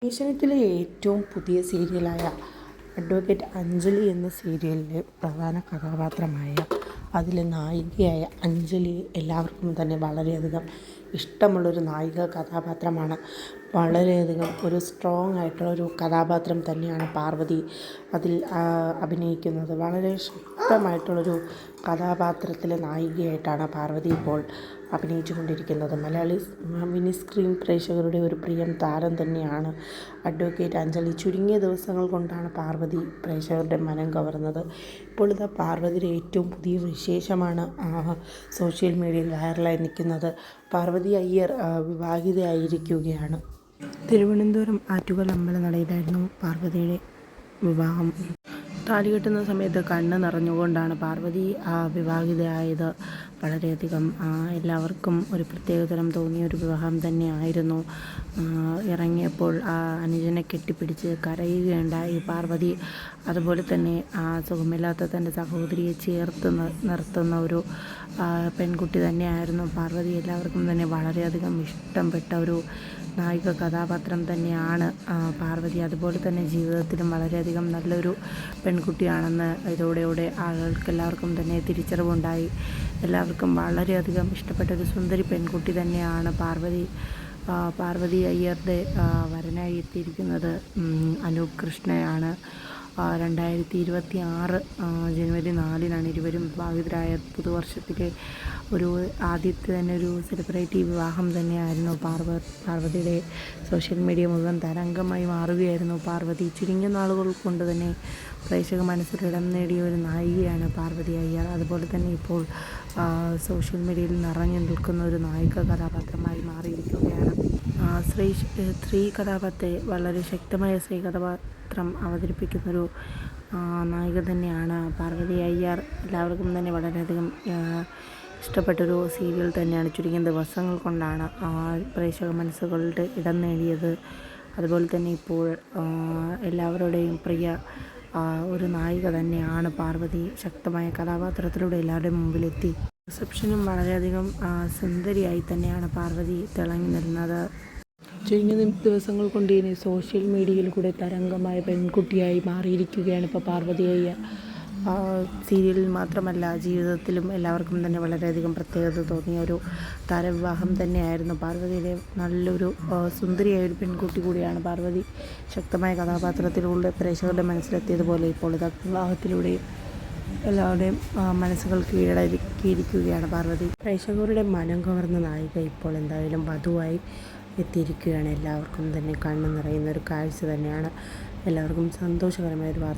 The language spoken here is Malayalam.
ഏഷ്യാനെറ്റിലെ ഏറ്റവും പുതിയ സീരിയലായ അഡ്വക്കേറ്റ് അഞ്ജലി എന്ന സീരിയലിലെ പ്രധാന കഥാപാത്രമായ അതിലെ നായികയായ അഞ്ജലി എല്ലാവർക്കും തന്നെ വളരെയധികം ഇഷ്ടമുള്ളൊരു നായിക കഥാപാത്രമാണ്. വളരെയധികം ഒരു സ്ട്രോങ് ആയിട്ടുള്ള ഒരു കഥാപാത്രം തന്നെയാണ് പാർവതി അതിൽ അഭിനയിക്കുന്നത്. വളരെ ശക്തമായിട്ടുള്ളൊരു കഥാപാത്രത്തിലെ നായികയായിട്ടാണ് പാർവതി ഇപ്പോൾ അഭിനയിച്ചു കൊണ്ടിരിക്കുന്നത്. മലയാളി മിനി സ്ക്രീൻ പ്രേക്ഷകരുടെ ഒരു പ്രിയം താരം തന്നെയാണ് അഡ്വക്കേറ്റ് അഞ്ജലി. ചുരുങ്ങിയ ദിവസങ്ങൾ കൊണ്ടാണ് പാർവതി പ്രേക്ഷകരുടെ മനം കവർന്നത്. ഇപ്പോൾ ഇതാ പാർവതിയുടെ ഏറ്റവും പുതിയ വിശേഷമാണ് സോഷ്യൽ മീഡിയയിൽ വൈറലായി നിൽക്കുന്നത്. പാർവതി അയ്യർ വിവാഹിതയായിരിക്കുകയാണ്. തിരുവനന്തപുരം ആറ്റുകാൽ അമ്പലനടയിലായിരുന്നു പാർവതിയുടെ വിവാഹം. താലി കെട്ടുന്ന സമയത്ത് കണ്ണ് നിറഞ്ഞുകൊണ്ടാണ് പാർവതി വിവാഹിതയായത്. വളരെയധികം എല്ലാവർക്കും ഒരു പ്രത്യേകതരം തോന്നിയ ഒരു വിവാഹം തന്നെയായിരുന്നു. ഇറങ്ങിയപ്പോൾ അനുജനെ കെട്ടിപ്പിടിച്ച് കരയുകയുണ്ടായി പാർവതി. അതുപോലെ തന്നെ സുഖമില്ലാത്ത തൻ്റെ സഹോദരിയെ ചേർത്ത് നിർത്തുന്ന ഒരു പെൺകുട്ടി തന്നെയായിരുന്നു പാർവതി. എല്ലാവർക്കും തന്നെ വളരെയധികം ഇഷ്ടപ്പെട്ട ഒരു നായിക കഥാപാത്രം തന്നെയാണ് പാർവതി. അതുപോലെ തന്നെ ജീവിതത്തിലും വളരെയധികം നല്ലൊരു പെൺകുട്ടിയാണെന്ന് ഇതോടെ ആളുകൾക്ക് എല്ലാവർക്കും തന്നെ തിരിച്ചറിവുണ്ടായി. എല്ലാവർക്കും വളരെയധികം ഇഷ്ടപ്പെട്ട ഒരു സുന്ദരി പെൺകുട്ടി തന്നെയാണ് പാർവതി. പാർവതി അയ്യരുടെ വരനായി എത്തിയിരിക്കുന്നത് അനൂപ് കൃഷ്ണയാണ്. 2026 ജനുവരി 4-നാണ് ഇരുവരും വിവാഹിതരായ. പുതുവർഷത്തിലെ ആദ്യത്തെ തന്നെ ഒരു സെലിബ്രിറ്റി വിവാഹം തന്നെയായിരുന്നു പാർവതിയുടെ. സോഷ്യൽ മീഡിയ മുഴുവൻ തരംഗമായി മാറുകയായിരുന്നു പാർവതി. ചുരുങ്ങിയ നാളുകൾ കൊണ്ട് തന്നെ പ്രേക്ഷക മനസ്സിൽ ഇടം നേടിയ ഒരു നായികയാണ് പാർവതി അയ്യർ. അതുപോലെ തന്നെ ഇപ്പോൾ സോഷ്യൽ മീഡിയയിൽ നിറഞ്ഞു നിൽക്കുന്ന ഒരു നായിക കഥാപാത്രമായി മാറിയിരിക്കുകയാണ്. സ്ത്രീ കഥാപാത്രത്തെ വളരെ ശക്തമായ സ്ത്രീ കഥാപാത്രം അവതരിപ്പിക്കുന്നൊരു നായിക തന്നെയാണ് പാർവതി അയ്യർ. എല്ലാവർക്കും തന്നെ വളരെയധികം ഇഷ്ടപ്പെട്ടൊരു സീരിയൽ തന്നെയാണ്. ചുരുങ്ങിയ ദിവസങ്ങൾ കൊണ്ടാണ് പ്രേക്ഷക മനസ്സുകളുടെ ഇടം നേടിയത്. അതുപോലെ തന്നെ ഇപ്പോൾ എല്ലാവരുടെയും പ്രിയ ഒരു നായിക തന്നെയാണ് പാർവതി. ശക്തമായ കഥാപാത്രത്തിലൂടെ എല്ലാവരുടെയും മുമ്പിലെത്തി. റിസപ്ഷനും വളരെയധികം സുന്ദരിയായി തന്നെയാണ് പാർവതി തിളങ്ങി നിന്നത്. ചുരുങ്ങിയ ദിവസങ്ങൾ കൊണ്ട് ഇനി സോഷ്യൽ മീഡിയയിൽ കൂടെ തരംഗമായ പെൺകുട്ടിയായി മാറിയിരിക്കുകയാണ് ഇപ്പോൾ പാർവതി അയ്യർ. സീരിയലിൽ മാത്രമല്ല ജീവിതത്തിലും എല്ലാവർക്കും തന്നെ വളരെയധികം പ്രത്യേകത തോന്നിയ ഒരു താരവിവാഹം തന്നെയായിരുന്നു പാർവതിയുടെ. നല്ലൊരു സുന്ദരിയായ ഒരു പെൺകുട്ടി കൂടിയാണ് പാർവതി. ശക്തമായ കഥാപാത്രത്തിലൂടെ പ്രേക്ഷകരുടെ മനസ്സിലെത്തിയതുപോലെ ഇപ്പോൾ ഇതാ വിവാഹത്തിലൂടെ എല്ലാവരുടെയും മനസ്സുകൾ കീഴടക്കിയിരിക്കുകയാണ് പാർവതി. പ്രേക്ഷകരുടെ മനം കവർന്ന നായിക ഇപ്പോൾ എന്തായാലും വധുവായി എത്തിയിരിക്കുകയാണ്. എല്ലാവർക്കും തന്നെ കണ്ണ് നിറയുന്ന ഒരു കാഴ്ച തന്നെയാണ്. എല്ലാവർക്കും സന്തോഷകരമായ ഒരു വാർത്ത.